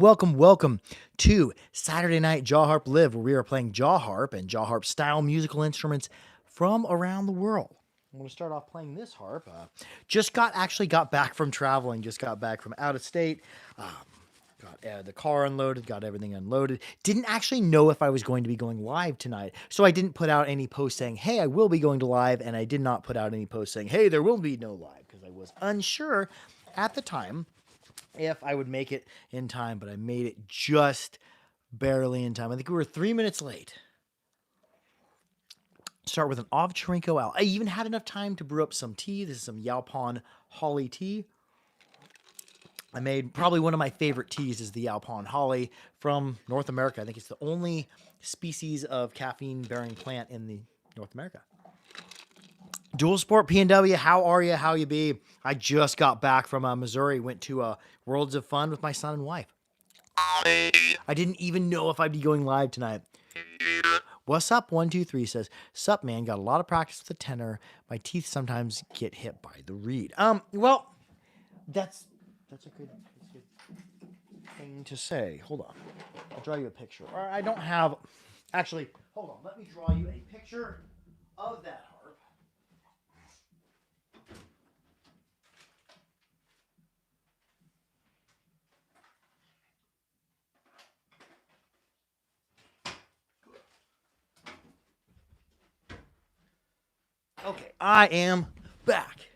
Welcome to Saturday Night Jaw Harp Live, where we are playing jaw harp and jaw harp style musical instruments from around the world. I'm going to start off playing this harp. Actually got back from traveling, just got back from out of state. Um, got the car unloaded, got everything unloaded. Didn't actually know if I was going to be going live tonight, so I didn't put out any post saying, "Hey, I will be going to live," and I did not put out any post saying, "Hey, there will be no live," because I was unsure at the time if I would make it in time, but I made it just barely in time. I think we were 3 minutes late. Start with an Ovcharenko Al. I even had enough time to brew up some tea. This is some Yaupon Holly tea. I made probably one of my favorite teas is the Yaupon Holly from North America. I think it's the only species of caffeine-bearing plant in the North America. Dual Sport PNW, how are you? How you be? I just got back from Missouri. Went to Worlds of Fun with my son and wife. I didn't even know if I'd be going live tonight. What's up? 123 says, "Sup, man? Got a lot of practice with the tenor. My teeth sometimes get hit by the reed." Well, that's a good thing to say. Hold on, I'll draw you a picture. Or I don't have. Actually, hold on. Let me draw you a picture of that harp. Okay, I am back.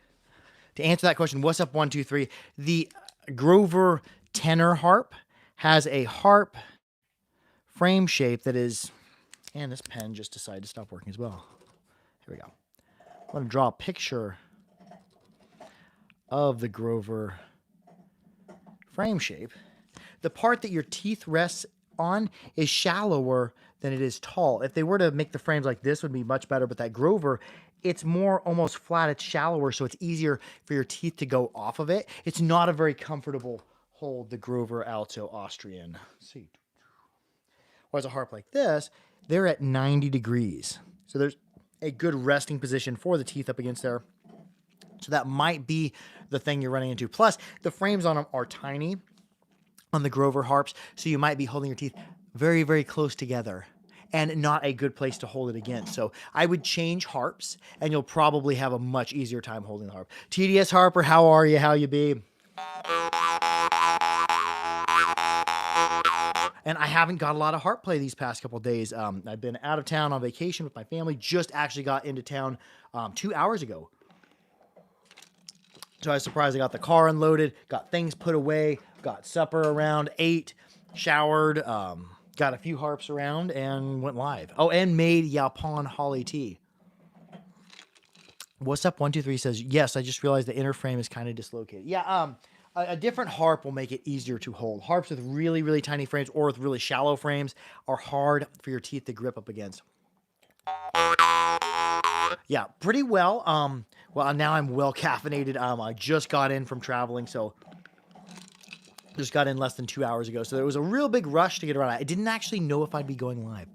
To answer that question, what's up, 123? The Grover tenor harp has a harp frame shape that is, and this pen just decided to stop working as well. Here we go. I'm going to draw a picture of the Grover frame shape. The part that your teeth rests on is shallower than it is tall. If they were to make the frames like this, would be much better, but that Grover, it's more almost flat, it's shallower, so it's easier for your teeth to go off of it. It's not a very comfortable hold, the Grover Alto Austrian. Let's see. Whereas a harp like this, they're at 90 degrees. So there's a good resting position for the teeth up against there. So that might be the thing you're running into. Plus, the frames on them are tiny on the Grover harps, so you might be holding your teeth very, very close together and not a good place to hold it against. So I would change harps, and you'll probably have a much easier time holding the harp. TDS Harper, how are you? How you be? And I haven't got a lot of harp play these past couple of days. I've been out of town on vacation with my family. Just actually got into town 2 hours ago. So I was surprised I got the car unloaded, got things put away, got supper around, ate, showered, got a few harps around, and went live. Oh, and made Yaupon Holly tea. What's up? 123 says, "Yes, I just realized the inner frame is kind of dislocated." Yeah, a different harp will make it easier to hold. Harps with really, really tiny frames or with really shallow frames are hard for your teeth to grip up against. Yeah, pretty well. Well, now I'm well caffeinated. I just got in from traveling, so just got in less than 2 hours ago. So there was a real big rush to get around. I didn't actually know if I'd be going live.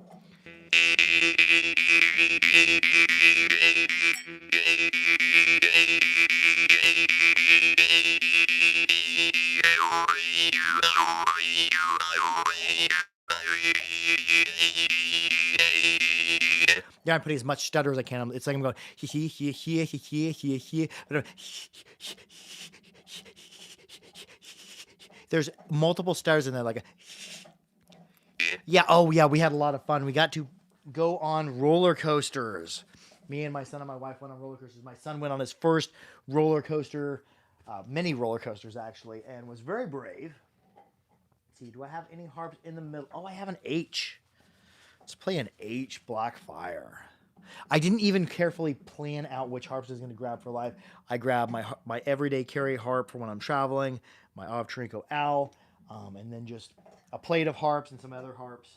Yeah, I'm putting as much stutter as I can. It's like I'm going he. There's multiple stutters in there, like yeah. Oh yeah, we had a lot of fun. We got to go on roller coasters. Me and my son and my wife went on roller coasters. My son went on his first roller coaster, many roller coasters actually, and was very brave. Let's see, do I have any harps in the middle? Oh, I have an H. Let's play an H Blackfire. I didn't even carefully plan out which harps I was going to grab for live. I grabbed my everyday carry harp for when I'm traveling, my Ovcharenko Al, and then just a plate of harps and some other harps.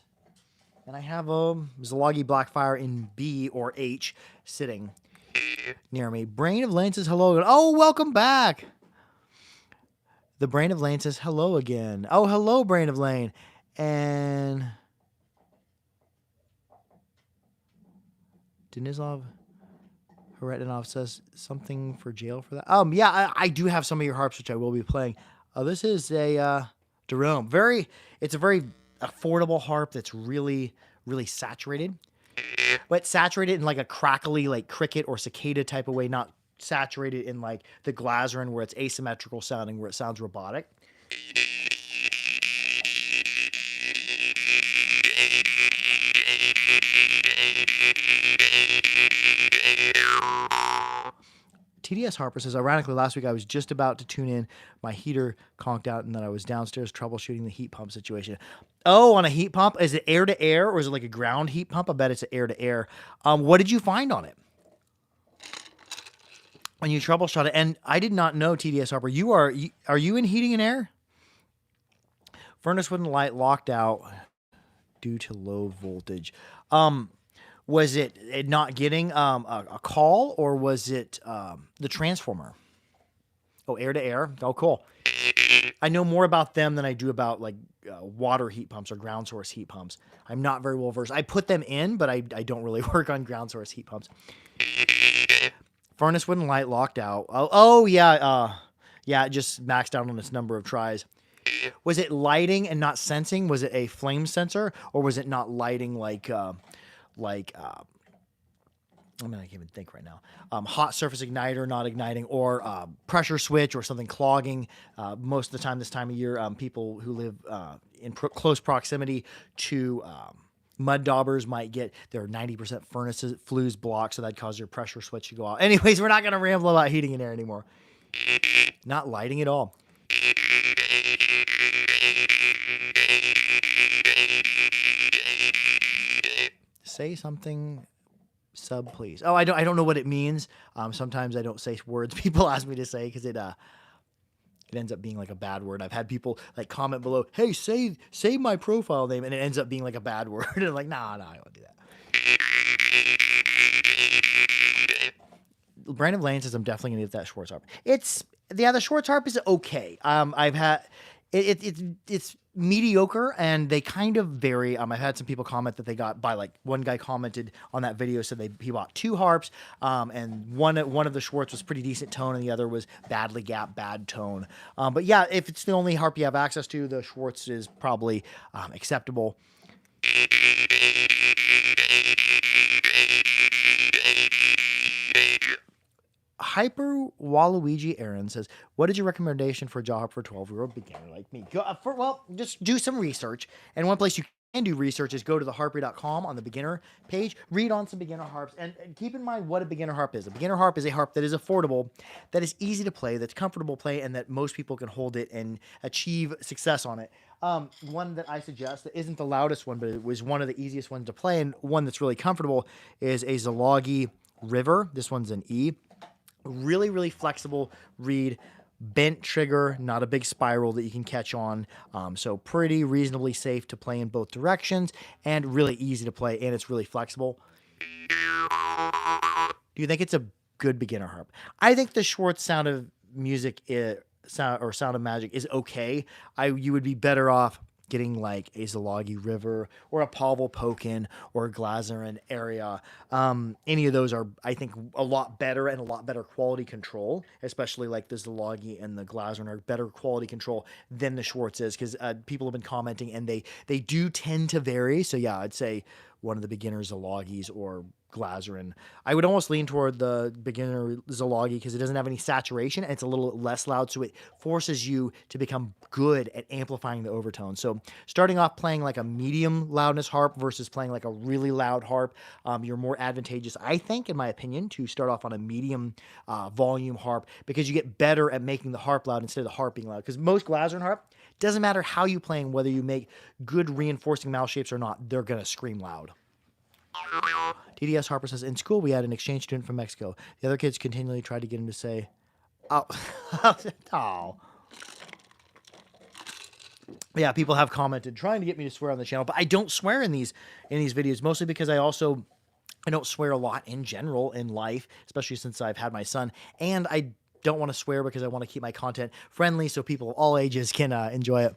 And I have a Zalagi Blackfire in B or H sitting near me. Brain of Lane says hello. Oh, welcome back. The Brain of Lane says hello again. Oh, hello, Brain of Lane. And Denislov Haretinov says something for jail for that. Yeah, I do have some of your harps, which I will be playing. This is a Jerome, it's a very affordable harp that's really, really saturated. But saturated in like a crackly, like cricket or cicada type of way, not saturated in like the Glazerin where it's asymmetrical sounding, where it sounds robotic. TDS Harper says, ironically, last week I was just about to tune in. My heater conked out and then I was downstairs troubleshooting the heat pump situation. Oh, on a heat pump? Is it air to air or is it like a ground heat pump? I bet it's an air to air. What did you find on it when you troubleshot it? And I did not know, TDS Harper, are you in heating and air? Furnace wouldn't light, locked out due to low voltage. Was it not getting a call, or was it the transformer? Oh, air to air. Oh, cool. I know more about them than I do about like water heat pumps or ground source heat pumps. I'm not very well versed. I put them in, but I don't really work on ground source heat pumps. Furnace wouldn't light, locked out. Oh yeah. Yeah, it just maxed out on its number of tries. Was it lighting and not sensing? Was it a flame sensor, or was it not lighting like I mean, I can't even think right now. Hot surface igniter not igniting, or pressure switch or something clogging. Most of the time, this time of year, people who live in close proximity to mud daubers might get their 90% furnaces flues blocked, so that'd cause your pressure switch to go out. Anyways, we're not going to ramble about heating and air anymore. Not lighting at all. Say something, sub, please. Oh, I don't know what it means. Sometimes I don't say words people ask me to say because it ends up being like a bad word. I've had people like comment below, "Hey, say my profile name," and it ends up being like a bad word. And I'm like, nah, I don't want to do that. Brandon Lane says I'm definitely gonna get that Schwartz harp. The Schwartz harp is okay. I've had it's mediocre, and they kind of vary. I've had some people comment that they got by like one guy commented on that video said he bought 2 harps, and one of the Schwartz was pretty decent tone, and the other was badly gapped, bad tone. But yeah, if it's the only harp you have access to, the Schwartz is probably acceptable. Hyper Waluigi Aaron says, what is your recommendation for a jaw harp for a 12-year-old beginner like me? Just do some research. And one place you can do research is go to theharpy.com on the beginner page, read on some beginner harps, and keep in mind what a beginner harp is. A beginner harp is a harp that is affordable, that is easy to play, that's comfortable to play, and that most people can hold it and achieve success on it. One that I suggest that isn't the loudest one, but it was one of the easiest ones to play, and one that's really comfortable, is a Zalagi River. This one's an E. Really, really flexible reed, bent trigger, not a big spiral that you can catch on. So pretty reasonably safe to play in both directions, and really easy to play, and it's really flexible. Do you think it's a good beginner harp? I think the Schwartz Sound of Music Sound of Magic is okay. You would be better off getting like a Zalagi River or a Pavel Pokin or a Glazerin area. Any of those are, I think, a lot better and a lot better quality control, especially like the Zalagi and the Glazerin are better quality control than the Schwartz is, because people have been commenting and they do tend to vary. So yeah, I'd say one of the beginner Zalagis or Glazerin. I would almost lean toward the beginner Zalagi because it doesn't have any saturation and it's a little less loud, so it forces you to become good at amplifying the overtone. So starting off playing like a medium loudness harp versus playing like a really loud harp, you're more advantageous, I think, in my opinion, to start off on a medium volume harp, because you get better at making the harp loud instead of the harp being loud. Because most Glazerin harp, doesn't matter how you play them, whether you make good reinforcing mouth shapes or not, they're going to scream loud. DDS Harper says, in school we had an exchange student from Mexico. The other kids continually tried to get him to say, oh. Oh. Yeah, people have commented trying to get me to swear on the channel, but I don't swear in these videos, mostly because I don't swear a lot in general in life, especially since I've had my son, and I don't want to swear because I want to keep my content friendly so people of all ages can enjoy it.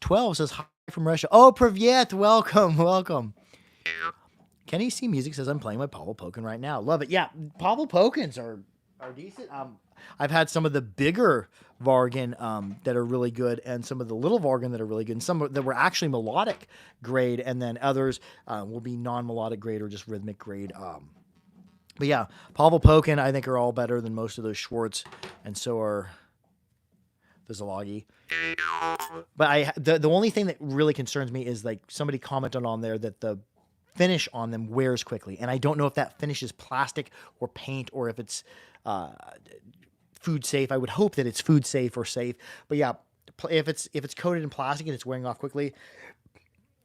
12 says, hi from Russia. Oh, Privyet, welcome. Kenny C Music says, I'm playing my Pavel Pokin right now. Love it. Yeah, Pavel Pokins are decent. I've had some of the bigger Vargan that are really good, and some of the little Vargan that are really good, and some that were actually melodic grade, and then others will be non-melodic grade or just rhythmic grade. But yeah, Pavel Pokin, I think, are all better than most of those Schwartz, and so are the Zalagi. But the only thing that really concerns me is like somebody commented on there that the finish on them wears quickly, and I don't know if that finish is plastic or paint or if it's food safe. I would hope that it's food safe or safe. But yeah, if it's coated in plastic and it's wearing off quickly,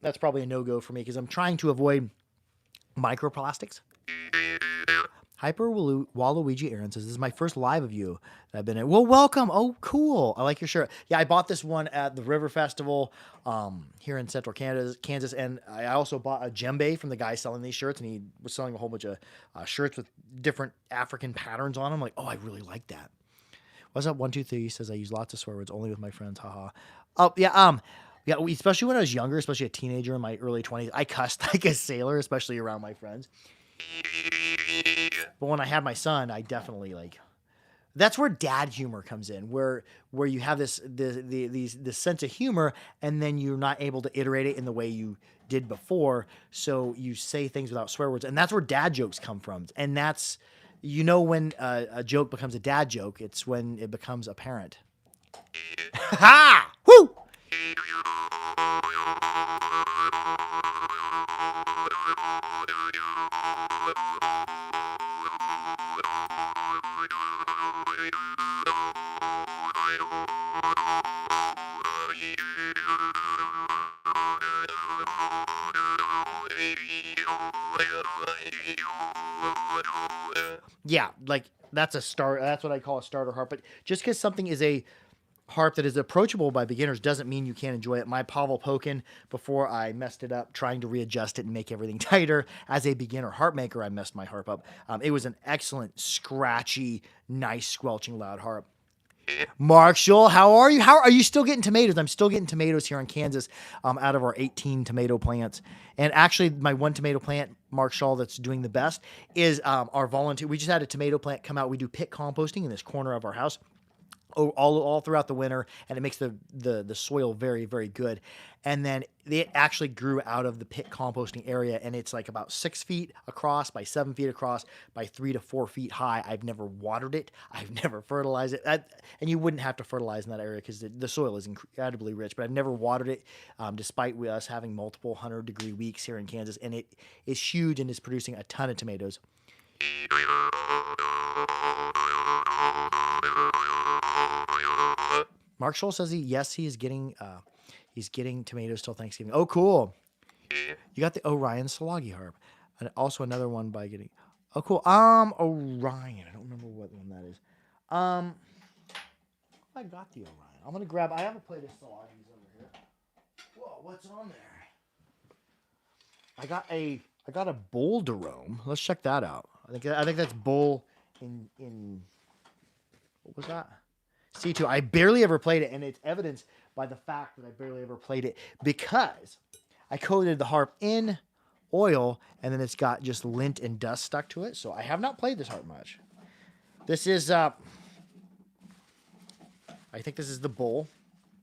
that's probably a no-go for me because I'm trying to avoid microplastics. Hyper Waluigi Aaron says, "This is my first live of you that I've been in." Well, welcome. Oh, cool. I like your shirt. Yeah, I bought this one at the River Festival here in Central Kansas, and I also bought a djembe from the guy selling these shirts, and he was selling a whole bunch of shirts with different African patterns on them. I'm like, oh, I really like that. What's up? 123 says, "I use lots of swear words only with my friends." Haha. Oh yeah. Yeah, especially when I was younger, especially a teenager in my early 20s, I cussed like a sailor, especially around my friends. But when I had my son, I definitely that's where dad humor comes in, where you have this sense of humor, and then you're not able to iterate it in the way you did before, so you say things without swear words, and that's where dad jokes come from. And that's when a joke becomes a dad joke, it's when it becomes apparent. Ha! Woo! Yeah, like that's a start. That's what I call a starter harp. But just because something is a harp that is approachable by beginners doesn't mean you can't enjoy it. My Pavel Pokin, before I messed it up trying to readjust it and make everything tighter, as a beginner harp maker, I messed my harp up. It was an excellent, scratchy, nice, squelching, loud harp. Marshall, how are you? How are you still getting tomatoes? I'm still getting tomatoes here in Kansas out of our 18 tomato plants. And actually, my one tomato plant, Marshall, that's doing the best is our volunteer. We just had a tomato plant come out. We do pit composting in this corner of our house all throughout the winter, and it makes the soil very, very good. And then it actually grew out of the pit composting area, and it's like about 6 feet across by 7 feet across by 3 to 4 feet high. I've never watered it. I've never fertilized it. And you wouldn't have to fertilize in that area because the soil is incredibly rich, but I've never watered it despite us having multiple 100-degree weeks here in Kansas, and it is huge and is producing a ton of tomatoes. Mark Scholl says he is getting tomatoes till Thanksgiving. Oh, cool. You got the Orion Salagi harp. And also another one by getting. Oh, cool. Orion. I don't remember what one that is. I got the Orion. I'm gonna grab. I have a plate of Salagis over here. Whoa, what's on there? I got a Bull Derome. Let's check that out. I think that's Bull in what was that? C2. I barely ever played it, and it's evidenced by the fact that I barely ever played it because I coated the harp in oil, and then it's got just lint and dust stuck to it. So I have not played this harp much. This is, I think this is the Bull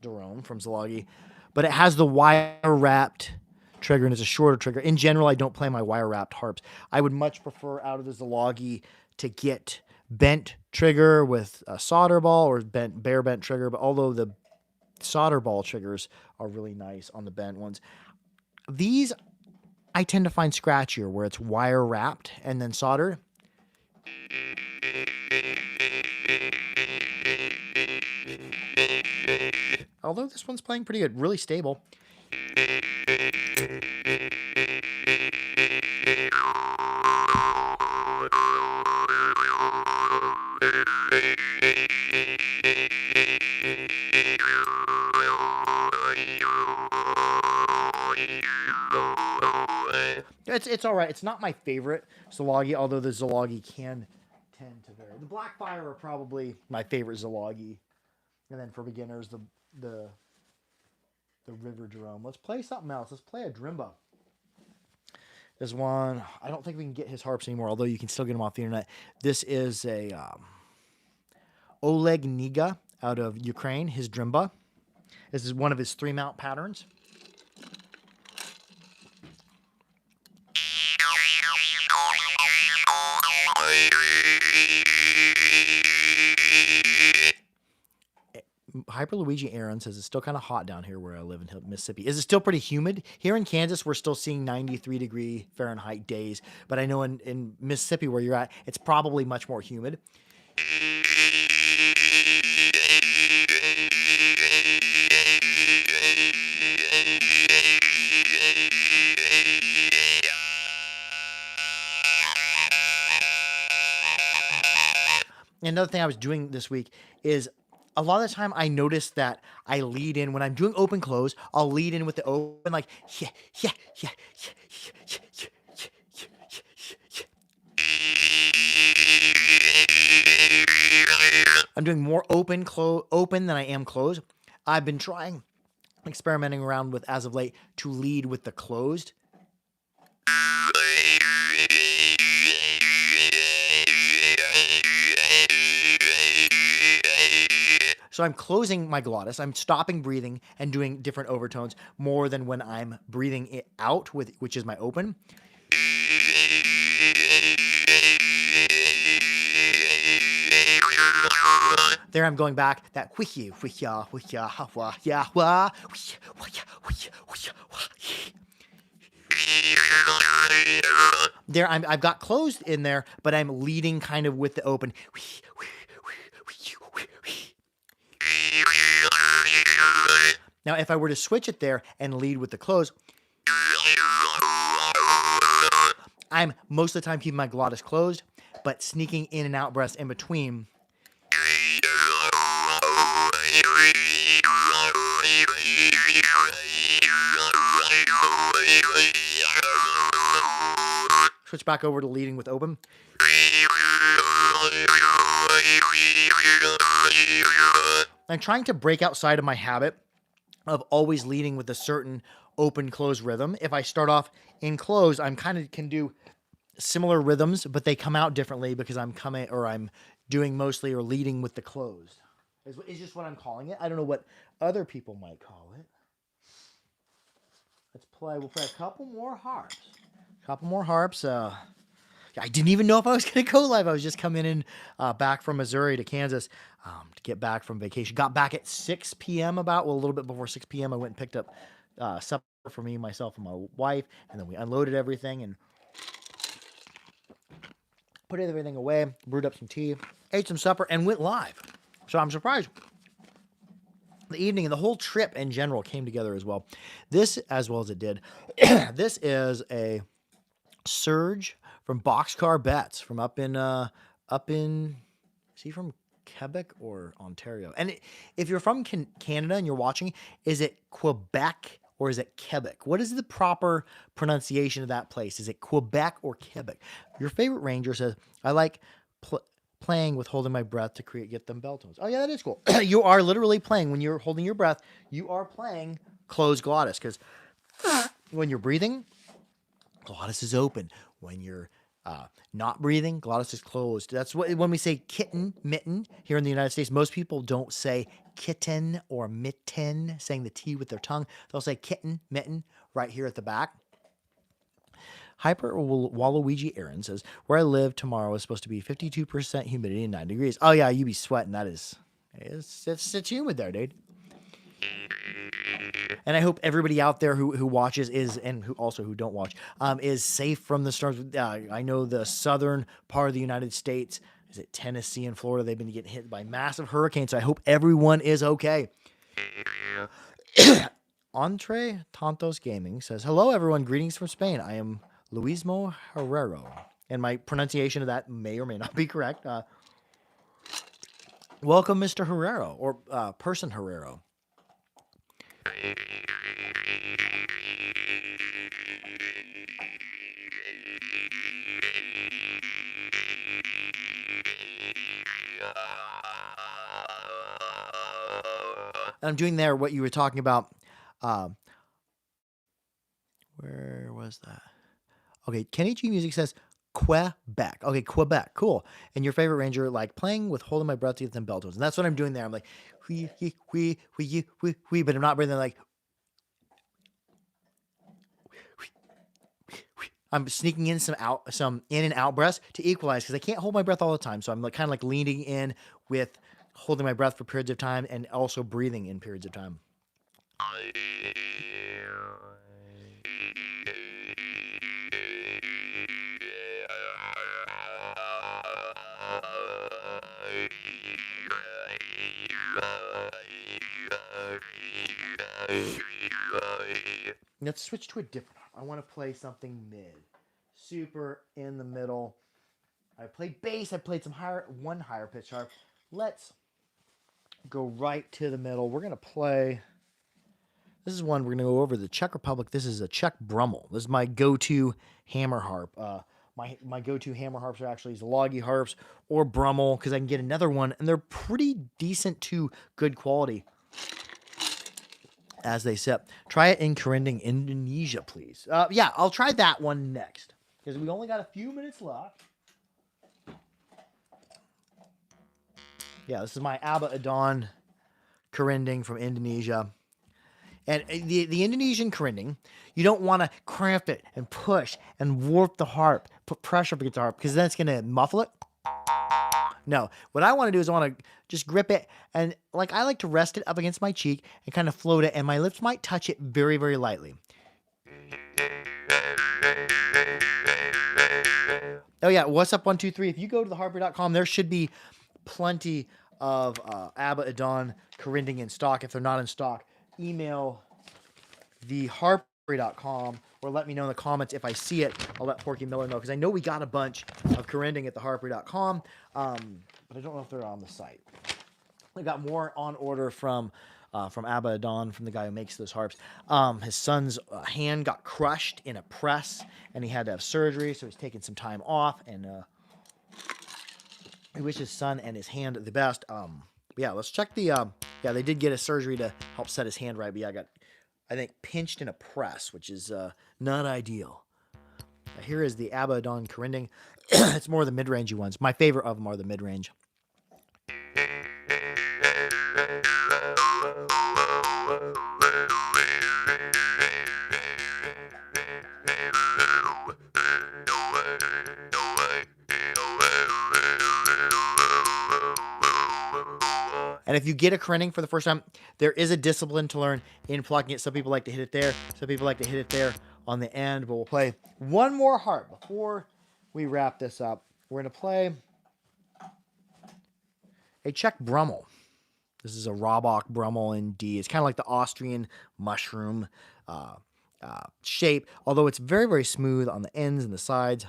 Derome from Zalagi, but it has the wire-wrapped trigger, and it's a shorter trigger. In general, I don't play my wire-wrapped harps. I would much prefer out of the Zalagi to get bent trigger with a solder ball or bare bent trigger, but although the solder ball triggers are really nice on the bent ones, these I tend to find scratchier where it's wire wrapped and then soldered. Although this one's playing pretty good, really stable. It's all right. It's not my favorite Zalagi, although the Zalagi can tend to vary. The Blackfire are probably my favorite Zalagi, and then for beginners, the River Derome. Let's play something else. Let's play a Drimba. There's one. I don't think we can get his harps anymore, although you can still get them off the internet. This is a Oleg Niga out of Ukraine, his drimba. This is one of his 3-mount patterns. Hyper Luigi Aaron says it's still kind of hot down here where I live in Mississippi. Is it still pretty humid? Here in Kansas, we're still seeing 93-degree Fahrenheit days. But I know in Mississippi where you're at, it's probably much more humid. Another thing I was doing this week is a lot of the time I notice that I lead in when I'm doing open close. I'll lead in with the open like yeah. I'm doing more open than I am closed. I've been experimenting around with as of late to lead with the closed. So I'm closing my glottis, I'm stopping breathing and doing different overtones more than when I'm breathing it out, which is my open. There I'm going back, that whee whee-ya, whee-ya, ha-wah, ya, wah, there I've got closed in there, but I'm leading kind of with the open. Now, if I were to switch it there and lead with the close, I'm most of the time keeping my glottis closed, but sneaking in and out breaths in between. Switch back over to leading with open. I'm trying to break outside of my habit of always leading with a certain open-close rhythm. If I start off in close, I'm kind of can do similar rhythms, but they come out differently because I'm doing mostly or leading with the closed. Is just what I'm calling it. I don't know what other people might call it. We'll play a couple more harps. I didn't even know if I was going to go live. I was just coming in back from Missouri to Kansas to get back from vacation. Got back at 6 p.m. a little bit before 6 p.m. I went and picked up supper for me, myself, and my wife, and then we unloaded everything and put everything away, brewed up some tea, ate some supper, and went live. So I'm surprised. The evening and the whole trip in general came together as well. This, as well as it did, this is a Surge from Boxcar Bets from up in, is he from Quebec or Ontario? And if you're from Canada and you're watching, is it Quebec or is it Quebec? What is the proper pronunciation of that place? Is it Quebec or Quebec? Your favorite ranger says, I like playing with holding my breath to get them bell tones. Oh yeah, that is cool. You are literally playing when you're holding your breath. You are playing closed glottis because when you're breathing, glottis is open. When you're not breathing, glottis is closed. That's when we say kitten, mitten here in the United States, most people don't say kitten or mitten, saying the T with their tongue. They'll say kitten, mitten right here at the back. Hyper Waluigi Aaron says, where I live tomorrow is supposed to be 52% humidity and 9 degrees. Oh yeah, you be sweating. It's humid there, dude. And I hope everybody out there who watches who don't watch is safe from the storms. I know the southern part of the United States, is it Tennessee and Florida, they've been getting hit by massive hurricanes. So I hope everyone is okay. Entre Tontos Gaming says, hello everyone, greetings from Spain. I am Luismo Herrero. And my pronunciation of that may or may not be correct. Welcome, Mr. Herrero, or Person Herrero. And I'm doing there what you were talking about. Where was that? Okay, Kenny G Music says Quebec. Okay, Quebec. Cool. And your favorite ranger, like playing with holding my breath teeth and bell tones. And that's what I'm doing there. I'm like, wee, wee, wee, wee, wee, wee, but I'm not breathing like, I'm sneaking in some in and out breaths to equalize because I can't hold my breath all the time. So I'm like kind of like leaning in with holding my breath for periods of time and also breathing in periods of time. Let's switch to a different. I want to play something mid, super in the middle. I played bass. I played one higher pitch harp. Let's go right to the middle. We're gonna play. This is one we're gonna go over the Czech Republic. This is a Czech Brummel. This is my go-to hammer harp. My go-to hammer harps are actually Zalogi harps or Brummel because I can get another one and they're pretty decent to good quality as they sit. Try it in Kerinding, Indonesia, please. Yeah, I'll try that one next because we only got a few minutes left. Yeah, this is my Abba Adon Kerinding from Indonesia. And the Indonesian Kerinding, you don't want to cramp it and push and warp the harp, put pressure up against the harp because then it's going to muffle it. No, what I want to do is I want to just grip it and like I like to rest it up against my cheek and kind of float it and my lips might touch it very, very lightly. Oh yeah, what's up 1 2 3? If you go to theharper.com, there should be plenty of Abba Adon Kerinding in stock. If they're not in stock, email theharper.com or let me know in the comments if I see it. I'll let Porky Miller know because I know we got a bunch of Kerinding at theharper.com, but I don't know if they're on the site. We got more on order from Abba Adon, from the guy who makes those harps. His son's hand got crushed in a press, and he had to have surgery, so he's taking some time off, and I wish his son and his hand the best. Yeah, let's check the. Yeah, they did get a surgery to help set his hand right, but yeah, I got, I think, pinched in a press, which is not ideal. Here is the Abba Adon Kerinding. It's more the mid-rangey ones. My favorite of them are the mid-range. And if you get a Kerinding for the first time, there is a discipline to learn in plucking it. Some people like to hit it there. Some people like to hit it there on the end. But we'll play one more harp before we wrap this up. We're going to play a Czech Brummel. This is a Robach Brummel in D. It's kind of like the Austrian mushroom shape, although it's very, very smooth on the ends and the sides.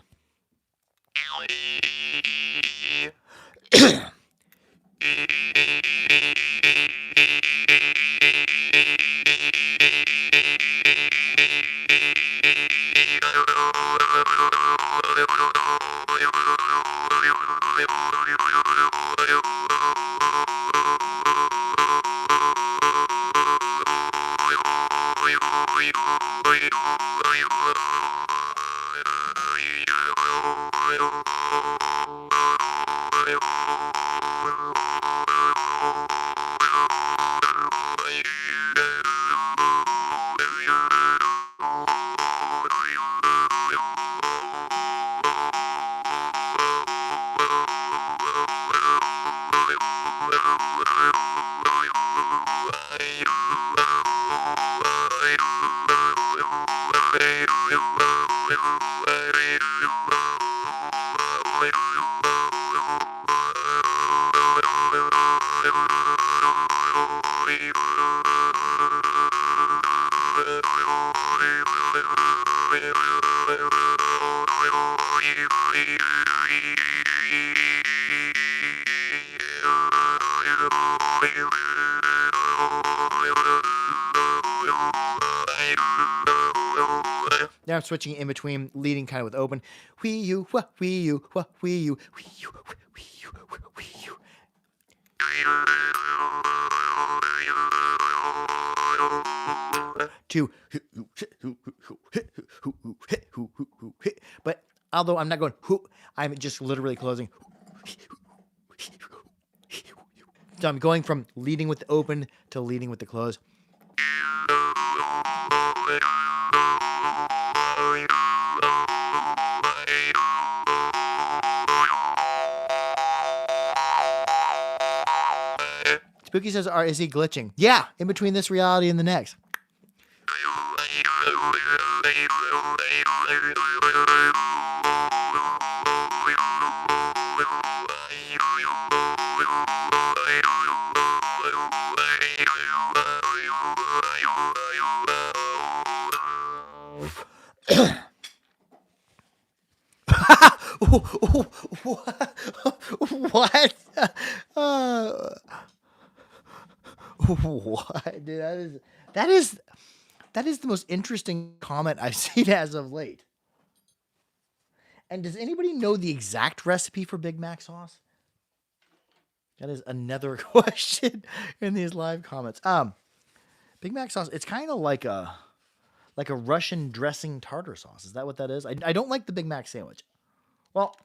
Now I'm switching in between, leading kind of with open. Wee you, wah, wee you, wah, wee you, wee you, wee you, wee you. To, but Although I'm not going, whoo, I'm just literally closing. So I'm going from leading with the open to leading with the close. Spooky says, is he glitching? Yeah, in between this reality and the next. What? Uh, what? Dude, that is the most interesting comment I've seen as of late. And does anybody know the exact recipe for Big Mac sauce? That is another question in these live comments. Big Mac sauce, it's kind of like a Russian dressing tartar sauce. Is that what that is? I don't like the Big Mac sandwich. Well,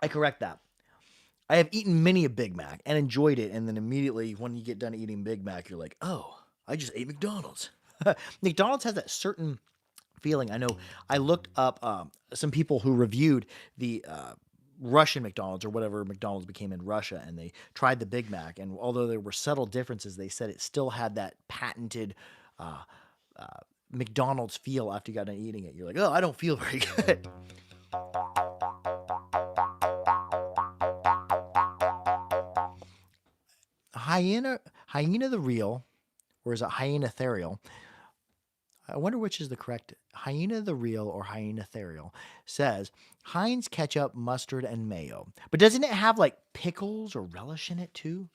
I correct that. I have eaten many a Big Mac and enjoyed it, and then immediately when you get done eating Big Mac, you're like, oh, I just ate McDonald's. McDonald's has that certain feeling. I know I looked up some people who reviewed the Russian McDonald's or whatever McDonald's became in Russia, and they tried the Big Mac. And although there were subtle differences, they said it still had that patented McDonald's feel after you got done eating it. You're like, oh, I don't feel very good. Hyena the real, or is it hyena therial? I wonder which is the correct. Hyena the real or hyena therial says Heinz ketchup, mustard, and mayo. But doesn't it have like pickles or relish in it too?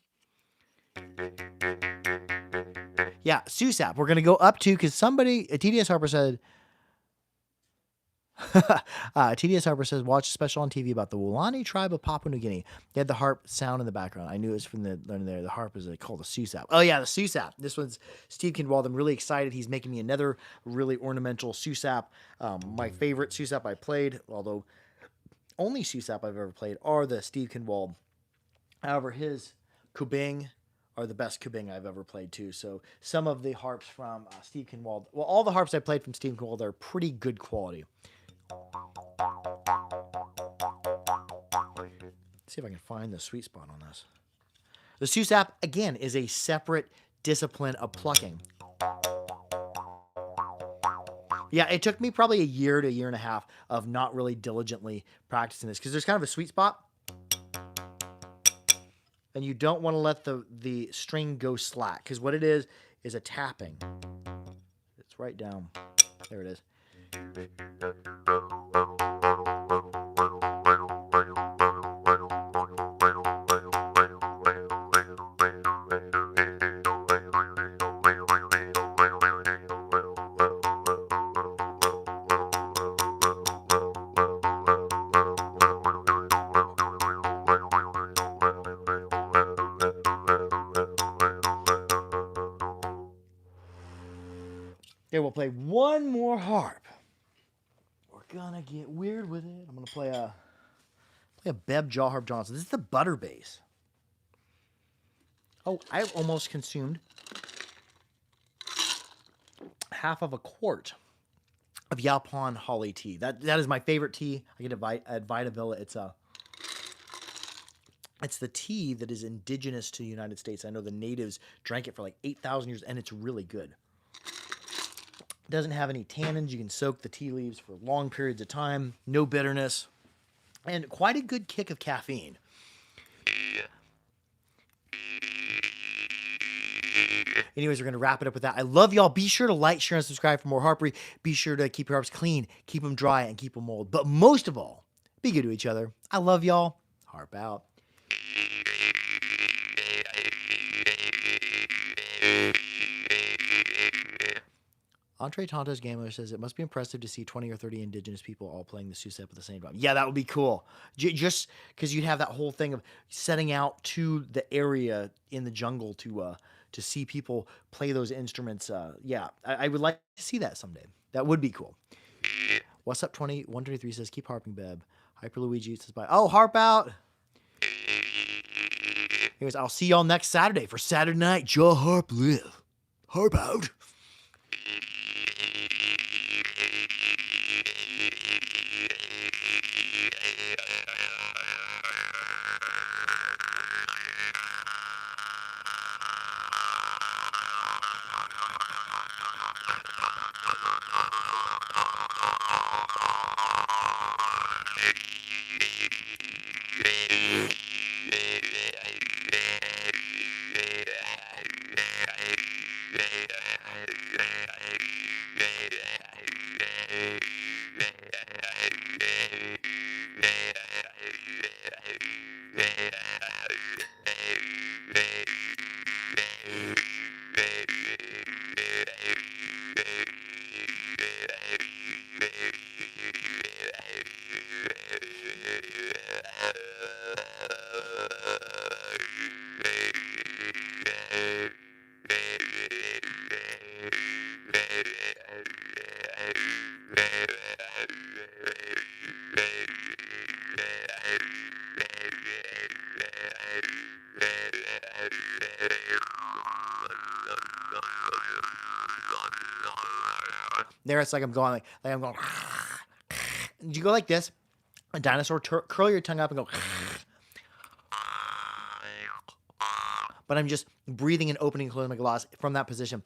Yeah, susap. We're gonna go up to because somebody TDS Harper said. TDS Harper says, watch a special on TV about the Wulani tribe of Papua New Guinea. They had the harp sound in the background. I knew it was from the learning there. The harp is called a susap. Oh, yeah, the susap. This one's Steve Kinwald. I'm really excited. He's making me another really ornamental susap. My favorite susap I played, although only susap I've ever played, are the Steve Kinwald. However, his kubing are the best kubing I've ever played too. So some of the harps from Steve Kinwald, well, all the harps I played from Steve Kinwald are pretty good quality. Let's see if I can find the sweet spot on this. The susap, again, is a separate discipline of plucking. Yeah, it took me probably a year to a year and a half of not really diligently practicing this because there's kind of a sweet spot. And you don't want to let the string go slack because what it is a tapping. It's right down. There it is. Okay, we'll play one more harp. We're gonna get weird with it. I'm gonna play a Beb Jaw Harp Johnson. This is the butter bass. Oh, I've almost consumed half of a quart of Yaupon Holly tea. That is my favorite tea. I get it at Vita Villa. It's the tea that is indigenous to the United States. I know the natives drank it for like 8,000 years, and it's really good. It doesn't have any tannins. You can soak the tea leaves for long periods of time. No bitterness. And quite a good kick of caffeine. Anyways, we're going to wrap it up with that. I love y'all. Be sure to like, share, and subscribe for more harpery. Be sure to keep your harps clean, keep them dry, and keep them old. But most of all, be good to each other. I love y'all. Harp out. Andre Tonto's Gambler says, it must be impressive to see 20 or 30 indigenous people all playing the susap at the same time. Yeah, that would be cool. Just because you'd have that whole thing of setting out to the area in the jungle to see people play those instruments. Yeah, I would like to see that someday. That would be cool. What's up 123 says, keep harping, Beb. Hyper Luigi says, bye. Oh, harp out. Anyways, I'll see y'all next Saturday for Saturday night. Jaw Harp live. Harp out. There it's like I'm going like I'm going. You go like this, a dinosaur. Curl your tongue up and go. But I'm just breathing and opening and closing my gloss from that position.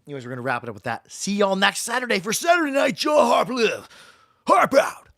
Anyways, we're going to wrap it up with that. See y'all next Saturday for Saturday Night Jaw Harp Live. Harp out.